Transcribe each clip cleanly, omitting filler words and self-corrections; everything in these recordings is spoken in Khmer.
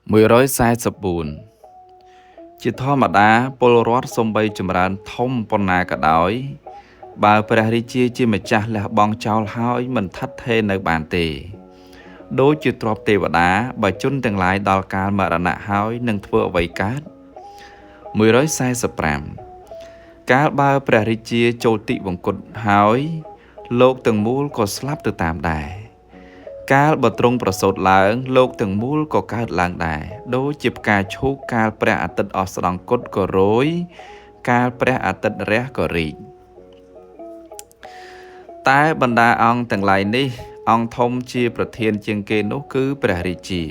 144ជាធម្មតាពលរដ្ឋសំបីចម្រើនធំប៉ុណ្ណាក៏ដោយបើព្រះរាជាជាម្ចាស់លះបង់ចោលហើយមិនថិតថេរនៅបានទេដូចជាទ្រព្យទេវតាបើជនទាំងឡាយដល់កាលមរណៈហើយនឹងធ្វើអ្វីកើត145កាលបើព្រះរាជាចូលទិវង្គតហើយលោកទាំងមូលក៏ស្លាប់ទៅតាមដែរកាលបើទ្រង់ប្រសូតឡើងលោកទាំងមូលក៏កើតឡើងដែរដូចជាផ្កាឈូកកាលព្រះអាទិត្យអស្តង្គតក៏រោយកាលព្រះអាទិត្យរះក៏រីកតែបណ្ដាអង្គទាំងឡាយនេះអង្គធំជាប្រធានជាងគេនោះគឺព្រះរាជា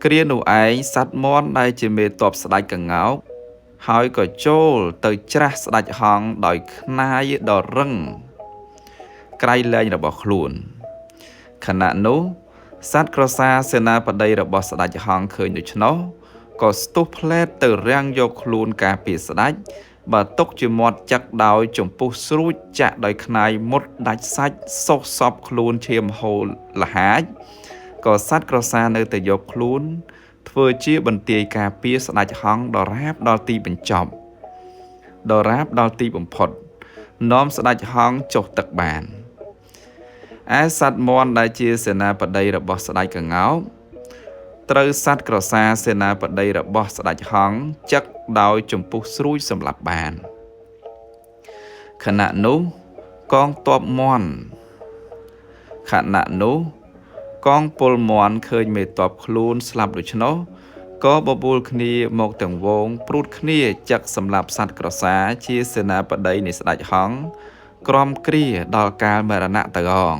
គ្រានោះឯងសត្វមាន់ដែលជាមេទ័ពស្ដេចក្ងោកហើយក៏ចូលទៅច្រាស់ស្ដេចហង្សដោយខ្នាយដ៏រឹងក្រៃលែងរបស់ខ្លួនខណៈនោះសត្វក្រសាសេនាបតីរបស់ស្ដេចហង្សឃើញដូច្នោះក៏ស្ទុះផ្លែតទៅរាំងយកខ្លួនការពារស្ដេចបើຕົកជាមាត់ចឹកដោយចំពុះស្រួចចាក់ដោយខ្នាយមុតដាច់សាច់សុះសពខ្លួនឈាមហូរលហាចក៏សត្វក្រសានៅតែយកខ្លួនធ្វើជាបន្ទាយការពារស្ដេចហង្សដរាបដល់ទីបញ្ចប់ដរាបដល់ទីបំផុតនាំស្ដេចហង្សចុះទឹកបានឯសត្វមាន់ដែលជាសេនាបតីរបស់ស្ដេចក្ងោកត្រូវសត្វក្រសាសេនាបតីរបស់ស្ដេចហង្សចឹកដោយចំពុះស្រួចសម្លាប់បានខណៈនោះកងទ័ពមាន់កងពលមាន់ឃើញមេទ័ពខ្លួនស្លាប់ដូច្នោះក៏បបួលគ្នាមកទាំងវងព្រួតគ្នាចឹកសម្លាប់សត្វក្រសាជាសេនាបតីនៃស្ដេចហង្សក្រំគ្រាដល់កាលមរណៈទៅអង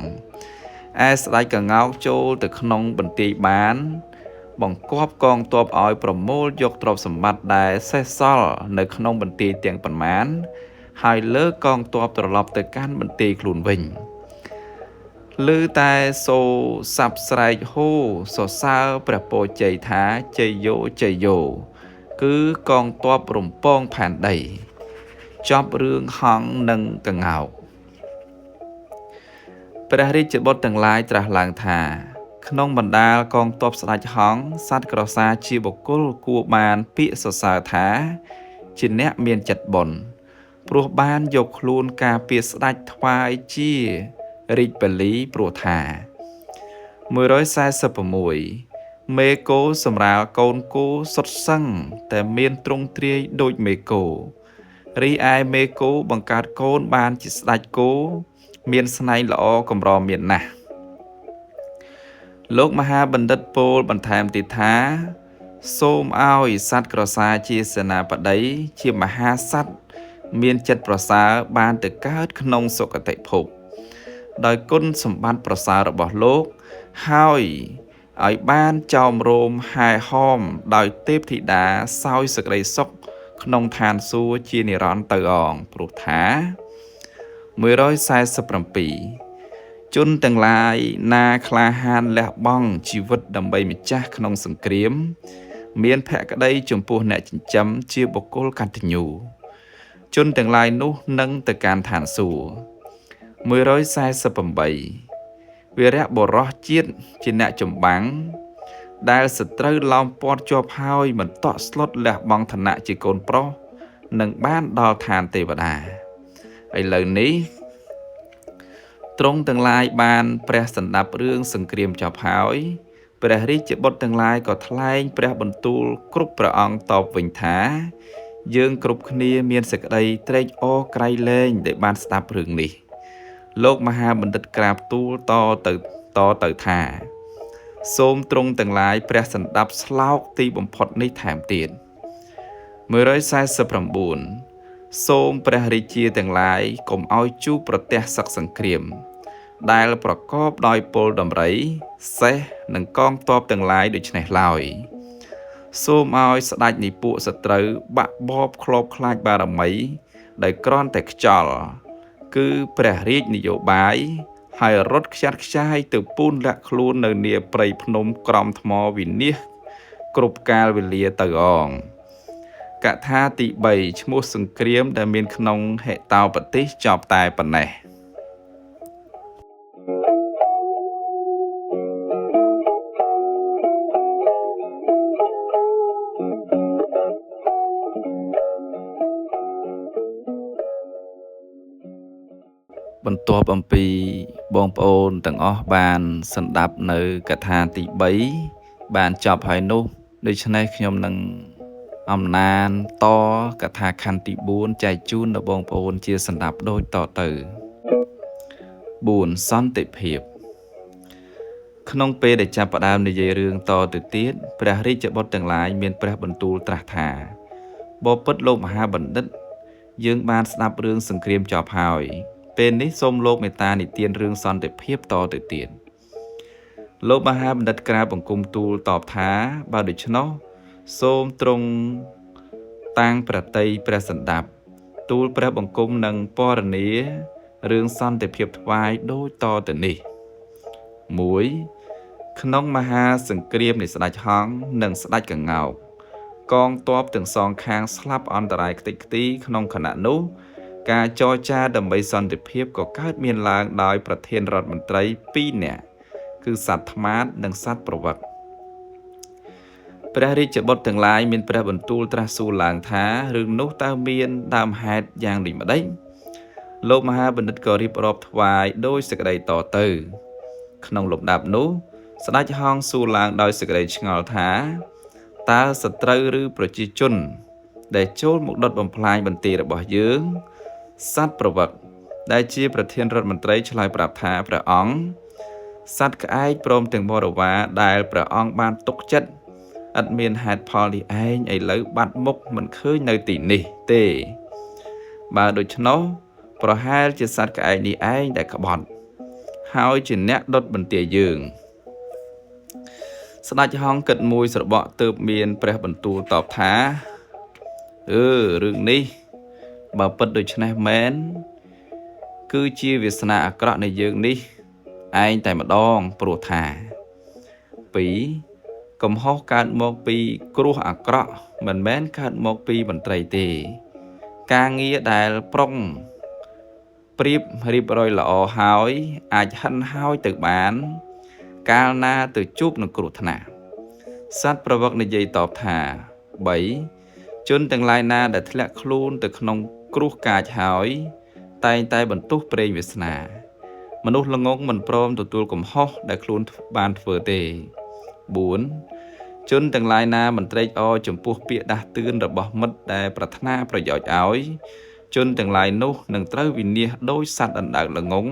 ឯស្ដេចក្ងោកចូលទៅក្នុងបន្ទាយបានបង្គាប់កងទ័ពឲ្យប្រមូលយកទ្រព្យសម្បត្តិដែលសេសសល់នៅក្នុងបន្ទាយទាំងប៉ុន្មានហើយលើកងទ័ពត្រឡប់ទៅកាន់បន្ទាយខ្លួនវិញឮតែសូរស័ព្ទស្រែកហូសរសើរព្រះពរជ័យថាជ័យយោគឺកងទ័ពរំពងផែនដីចប់រឿងហង្សនិងក្ងោកព្រះរាជបុត្រទាំងឡាយត្រាស់ឡើងថាក្នុងបណ្ដាលកងទ័ពស្ដេចហង្សសត្វក្រសាជាបុគ្គលគួរបានពាក្យសរសើរថាជាអ្នកមានចិត្តបុណ្យព្រោះបានយកខ្លួនការពារស្ដេចថ្វាយជារាជបលីព្រោះថា146មេគោសម្រាលកូនគោសុទ្ធសឹងតែមានទ្រង់ទ្រាយដូចមេគោរីឯមេគោបង្កើតកូនបានជាស្ដេចគោមានស្នែងល្អកម្រមានណាស់លោកមហាបណ្ឌិតពោលបន្ថែមទៀតថាសូមឲ្យសត្វក្រសាជាសេនាបតីជាមហាសត្វមានចិត្តប្រសើរបានទៅកើតក្នុងសុគតិភពដោយគុណសម្បត្តិប្រសើររបស់លោកហើយឲ្យបានចោមរោមហែហោមដោយទេពធីតាសោយសេចក្តីសុខក្នុងឋានសួគ៌ជានិរន្តរ៍ទៅអងព្រោះថា147ជនទាំងឡាយណាក្លាហានលះបង់ជីវិតដើម្បីម្ចាស់ក្នុងសង្គ្រាមមានភក្តីចំពោះអ្នកចិញ្ចឹមជាបុគ្គលកតញ្ញូជនទាំងឡាយនោះនឹងទៅកាន់ឋានសួគ៌148វីរៈបុរសជាតិជាអ្នកចម្បាំងដែលសត្រូវឡោមព័ទ្ធជាប់ហើយមិនតក់ស្លុតលះបង់ឋានៈជាកូនប្រុសនឹងបានដល់ឋានទេវតាឥឡូវនេះទ្រង់ទាំងឡាយបានព្រះសណ្ដាប់រឿងសង្គ្រាមចប់ហើយព្រះរាជបុត្រទាំងឡាយក៏ថ្លែងព្រះបន្ទូលគ្រប់ព្រះអង្គតបវិញថាយើងគ្រប់គ្នាមានសេចក្តីត្រេកអរក្រៃលែងដែលបានស្ដាប់រឿងនេះលោកមហាបណ្ឌិតក្រាបទូលតទៅថាសូមទ្រង់ទាំងឡាយព្រះសណ្ដាប់ស្លោកទីបំផុតនេះថែមទៀត149សូមព្រះរាជាទាំងឡាយកុំឲ្យជួបប្រទះសឹកសង្គ្រាមដែលប្រកបដោយពលដំរីសេះនិងកងទ័ពទាំងឡាយដូច្នេះឡើយសូមឲ្យស្ដេចនៃពួកសត្រូវបាក់បបខ្លោបខ្លាចបារមីដោយគ្រាន់តែខ្យល់គឺព្រះរាជនយោបាយហើយរត់ខ្ចាត់ខ្ចាយទៅពូនលាក់ខ្លួននៅនាព្រៃភ្នំក្រំថ្មវិនាសគ្រប់កាលវេលាទៅអងកថាទី3ឈ្មោះសង្គ្រាមដែលមានក្នុងហេតោបតិសចប់តែប៉ុណ្ណេះ បន្ទាប់អំពីបងប្អូនទាំងអស់បានសន្តាប់នៅកថាទី3បានចប់ហើយនោះដូច្នេះខ្ញុំនឹងអំណានតកថាខណ្ឌទី4ចែកជូនដល់បងប្អូនជាសន្តាប់ដូចតទៅ4សន្តិភាពក្នុងពេលដែលចាប់ផ្ដើមនិយាយរឿងតទៅទៀតព្រះរាជបុត្រទាំងឡាយមានព្រះបន្ទូលត្រាស់ថាបបិទ្ធលោកមហាបណ្ឌិតយើងបានស្ដាប់រឿងសង្គ្រាមចប់ហើយពេលនេះសូមលោកមេត្តានិទានរឿងសន្តិភាពតទៅទៀតលោកមហាបណ្ឌិតក្រាបបង្គំទូលតបថាបើដូច្នោះសូមទ្រង់តាំងប្រតិយព្រះសន្តាប់ទូលព្រះបង្គំនិងពរនារឿងសន្តិភាពថ្វាយដូចតទៅនេះ 1. ក្នុងមហាសង្គ្រាមនៃស្ដេចហង្សនិងស្ដេចក្ងោកកងទ័ពទាំងសងខាងស្លាប់អន្តរាយខ្ទេចខ្ទីក្នុងខណៈនោះការចរចាដើម្បីសន្តិភាពក៏កើតមានឡើងដោយប្រធានរដ្ឋមន្ត្រី2នាក់គឺសត្វថ្មាតនិងសត្វប្រវឹកព្រះរាជបុត្រទាំងឡាយមានព្រះបន្ទូលត្រាស់សួរឡើងថារឿងនោះតើមានដើមហេតុយ៉ាងដូចម្ដេចលោកមហាបណ្ឌិតក៏រៀបរាប់ថ្វាយដោយសេចក្តីតទៅក្នុងលំដាប់នោះស្ដេចហង្សសួរឡើងដោយសេចក្តីឆ្ងល់ថាតើសត្រូវឬប្រជាជនដែលចូលមកដុតបំផ្លាញបន្ទាយរបស់យើងសត្វប្រវឹកដែលជាប្រធានរដ្ឋមន្ត្រីឆ្លើយប្រាប់ថាព្រះអង្គសត្វក្អែកព្រមទាំងបរិវារដែលព្រះអង្គបានទុកចិត្តឥតមានហេតុផលនេះឯងឥឡូវបាត់មុខមិនឃើញនៅទីនេះទេបើដូច្នោះប្រហែលជាសត្វក្អែកនេះឯងដែលក្បត់ហើយជាអ្នកដុតបន្ទាយយើងស្ដេចហង្សគិតមួយស្របក់ទើបមានព្រះបន្ទូលតបថារឿងនេះបើពិតដូច្នេះមែនគឺជាវាសនាអាក្រក់នៃយើងនេះឯងតែម្ដងព្រោះថា 2. កំហុសកើតមកពីគ្រោះអាក្រក់មិនមែនកើតមកពីមន្ត្រីទេការងារដែលប្រុងប្រៀបរៀបរយល្អហើយអាចហិនហោយទៅបានកាលណាទៅជួបនឹងគ្រោះថ្នាក់សត្វប្រវឹកនិយាយតបថា 3. ជនទាំងឡាយណាដែលធ្លាក់ខ្លួនទៅក្នុងគ្រោះកាចហើយតែងតែបន្ទុះប្រេងវាសនាមនុស្សល្ងងមិនព្រមទទួលកំហុសដែលខ្លួនបានធ្វើទេ 4. ជនទាំងឡាយណាមិនត្រេកអរចំពោះពាក្យដាស់តឿនរបស់មិត្តដែលប្រាថ្នាប្រយោជន៍ឲ្យជនទាំងឡាយនោះនឹងត្រូវវិនាសដោយសត្វអណ្ដើកល្ងង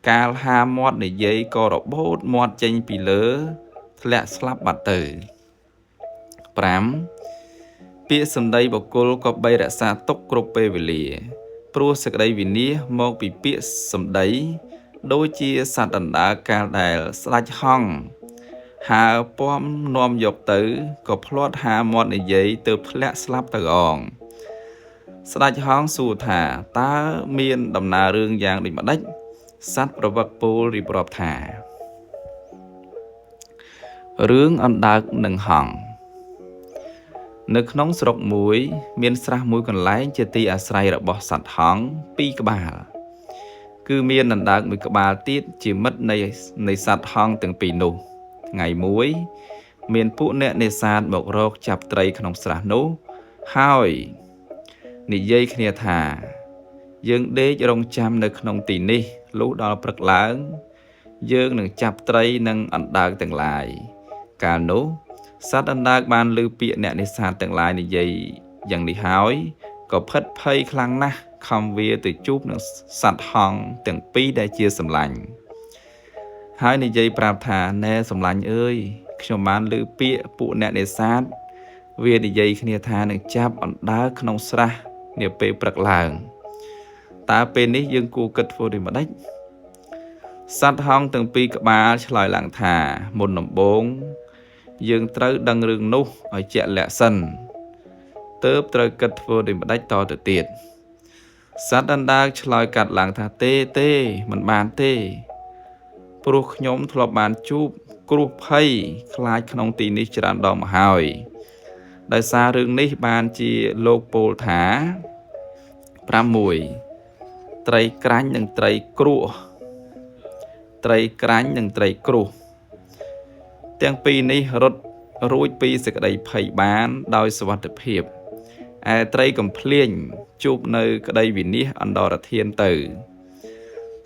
កាលហាមាត់និយាយក៏របូតមាត់ចេញពីលើធ្លាក់ស្លាប់បាត់ទៅ 5. ពាក្យសម្ដីបុគ្គលក៏បីរក្សាទុកគ្រប់ពេលវេលាព្រោះសេចក្តីវិនាសមកពីពាក្យសម្ដីដូចជាសត្វអណ្ដើកកាលដែលស្ដេចហង្សហើពំនាំយកទៅក៏ភ្លាត់ហាមាត់និយាយទើបធ្លាក់ស្លាប់ទៅអងស្ដេចហង្សសួរថាតើមានដំណើររឿងយ៉ាងដូចម្ដេចសត្វប្រវឹកពោលរៀបរាប់ថារឿងអណ្ដើកនិងហង្សនៅក្នុងស្រុកមួយមានស្រះមួយកន្លែងជាទីអាស្រ័យរបស់សត្វហង្ស2ក្បាលគឺមានអណ្ដើកមួយក្បាលទៀតជាមិត្តនៃសត្វហង្សទាំងពីរនោះថ្ងៃមួយមានពួកអ្នកនេសាទមករកចាប់ត្រីក្នុងស្រះនោះហើយនិយាយគ្នាថាយើងដេករងចាំនៅក្នុងទីនេះលុះដល់ព្រឹកឡើងយើងនឹងចាប់ត្រីនិងអណ្ដើកទាំងឡាយកាលនោះសត្វអណ្ដើកបានឮពាក្យអ្នកនេសាទទាំងឡាយនិយាយយ៉ាងនេះហើយក៏ផិតភ័យខ្លាំងណាស់ខំវាទៅជួបនឹងសត្វហង្សទាំងពីរដែលជាសម្លាញ់ហើយនិយាយប្រាប់ថាណែសម្លាញ់អើយខ្ញុំបានឮពាក្យពួកអ្នកនេសាទវានិយាយគ្នាថានឹងចាប់អណ្ដើកក្នុងស្រះនាពេលព្រឹកឡើងតើពេលនេះយើងគួរគិតធ្វើដូចម្ដេចសត្វហង្សទាំងពីរក្បាលឆ្លើយឡើងថាមុនដំបូងយើងត្រូវដឹងរឿងនោះឲ្យជាក់លាក់សិនទើបត្រូវគិតធ្វើដូចម្ដេចតទៅទៀតសត្វអណ្ដើកឆ្លើយកាត់ឡើងថាទេមិនបានទេព្រោះខ្ញុំធ្លាប់បានជួបគ្រោះភ័យខ្លាចក្នុងទីនេះច្រើនដងមកហើយដោយសាររឿងនេះបានជាលោកពោលថា 6. ត្រីក្រាញ់និងត្រីគ្រោះទាំងពីរនេះរត់រួចពីសេចក្តីភ័យបានដោយសុវត្ថិភាពឯត្រីកំភ្លាញជួបនៅក្តីវិនាសអន្តរធានទៅ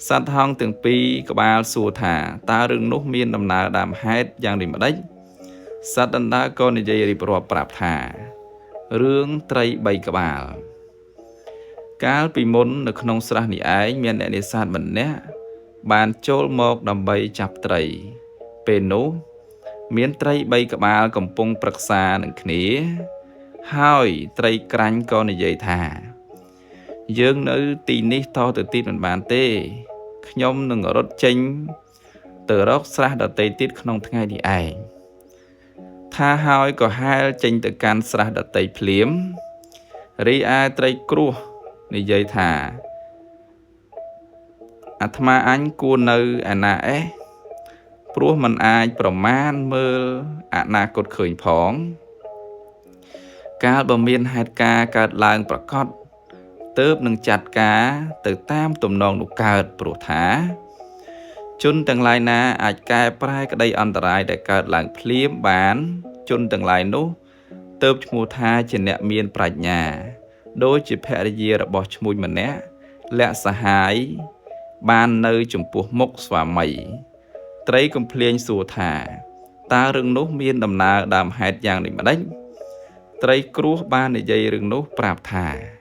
សត្វហង្សទាំងពីរក្បាលសួរថាតើរឿងនោះមានដំណើរដើមហេតុយ៉ាងដូចម្ដេចសត្វដណ្ដើក៏និយាយរៀបរាប់ប្រាប់ថារឿងត្រី3ក្បាលកាលពីមុននៅក្នុងស្រះនេះឯងមានអ្នកនេសាទម្នាក់បានចូលមកដើម្បីចាប់ត្រីពេលនោះមានត្រី3ក្បាលកំពុងប្រឹក្សានឹងគ្នាហើយត្រីក្រាញ់ក៏និយាយថាយើងនៅទីនេះតទៅទៀតមិនបានទេខ្ញុំនឹងរត់ចេញទៅរកស្រះដទៃទៀតក្នុងថ្ងៃនេះឯងថាហើយក៏ហែលចេញទៅកាន់ស្រះដទៃភ្លាមរីឯត្រីគ្រួសនិយាយថាអាត្មាអញគួរនៅឯណាព្រោះมันអាចប្រមាណមើលអនាគតឃើញផងកាលបើមានហេតុការណ៍កើតឡើងប្រកបទើបនឹងចាត់ការទៅតាមទំនងនោះកើតព្រោះថាជនទាំងឡាយណាអាចកែប្រែក្តីអន្តរាយដែលកើតឡើងភ្លាមបានជនទាំងឡាយនោះទើបឈ្មោះថាជាអ្នកមានប្រាជ្ញាដូចជាភរិយារបស់ឈ្មួញម្នាក់លាក់សហាយបាននៅចំពោះមុខស្វាមីត្រីកំភ្លាញសួរថាតើរឿងនោះមានដំណើរដើមហេតុយ៉ាងដូចម្ដេចត្រីគ្រួសបាននិយាយរឿងនោះប្រាប់ថា